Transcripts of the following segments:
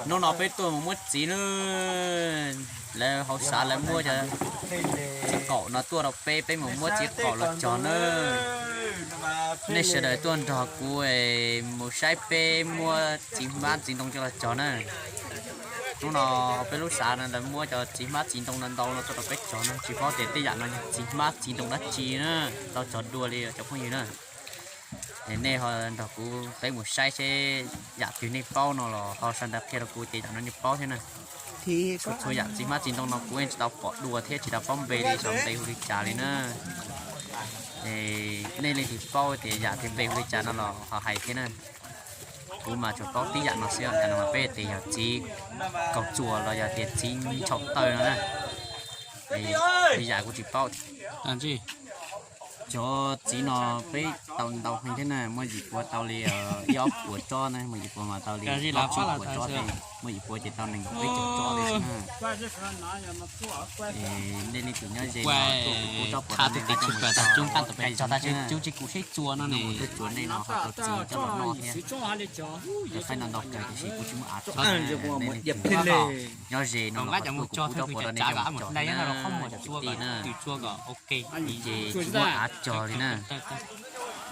nó phải tôi một mất gì nữa là họ xả lại mua cho chiếc cỏ nó tua đọc pe một mua chiếc cỏ là tròn nữa nên sẽ đợi tuần trò của một sai pe mua chỉ mát chỉ tông cho là tròn nữa nó phải lúc xả là mua cho chỉ mát chỉ tông lần đầu nó cho đọc pe tròn nữa chỉ có thể tây dạng nó chỉ mát chỉ tông đất chi nữa tao tròn đua đi cho không gì nữa nên họ đọc của cái một sai sẽ giả kiểu này bao nó là họ sản đặt kia là của tây dạng nó như bao thế này thì có thôi dạng chỉ mát chỉ tông nó của anh tao bỏ đùa thế chỉ tao bom về đi xong tây huli trà đi nữa thì nên là thì bao thì dạ thì về với cha nó là họ hay thế này cũng mà cho bao tí dạ nó sẽ là nó về thì chỉ cầu chùa là giờ thì chỉ trọng tơi nó nè thì dạ của chỉ bao làm gì cho chỉ nó với tàu tàu như thế này mới dịp của tàu li gió của cho này mới dịp của mà tàu li gió của cho thì mới dịp của chỉ tàu này với cho thì nên thì nhớ gì thà tụi chị chụp tập trung ăn tập cho ta chú chỉ cụ thích chua nó này cái chuột này nó họ chỉ cho nó no thế để phải nó đọc cái gì cũng chúng nhớ gì nó còn chúng cho theo cái trả cả một đây nó không một chua cả từ chua cả ok gì chúng nó cho đi nè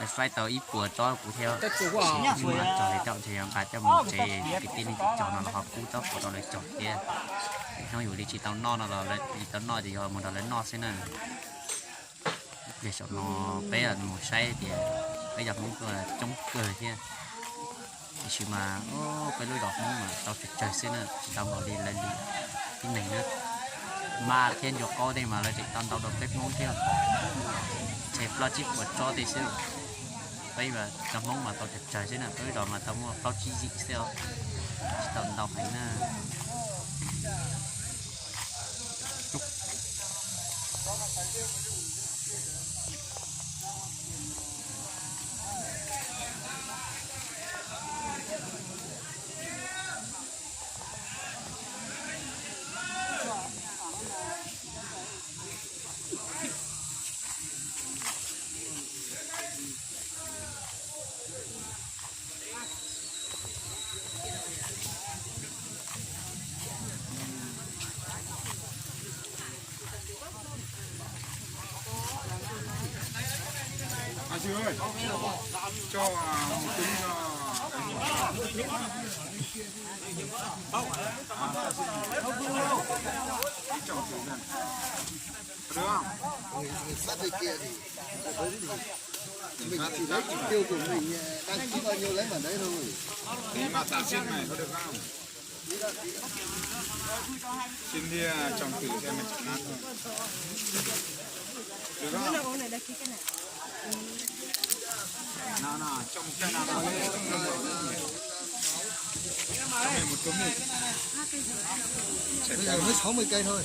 để phải tàu ít của cho cụ theo nhưng mà cho để chọn thì phải cho một cái tin chọn nó họ cú tóc của nó lại chọn kia nóอยู่đi chỉ tàu no nó là tàu no thì họ một tàu lấy no thế này để cho nó bé là một say thì bây giờ muốn là chống cười kia chỉ mà cái lối đọt mà tàu trời thế này tàu bỏ đi lên đi cái này nữa mà thiên cho co đây mà là chỉ tàu đọt tết muốn theo chạy plastic của cho thì sao bây giờ tàu mong mà tàu trời thế này tới đó mà tàu mua plastic gì sao tàu phải nè À chị ơi, cho một túi chọn thử này. Được không? sát đây kia thì mình chỉ lấy chỉ tiêu của mình đăng ký bao nhiêu lấy mà đấy thôi. Thì mà ta xin này có được không? Xin đi trồng thử xem mình chọn nát thôi. Được không? Nào, trồng cái nào đó. Này một túi này. Bây giờ mới 60 cây thôi.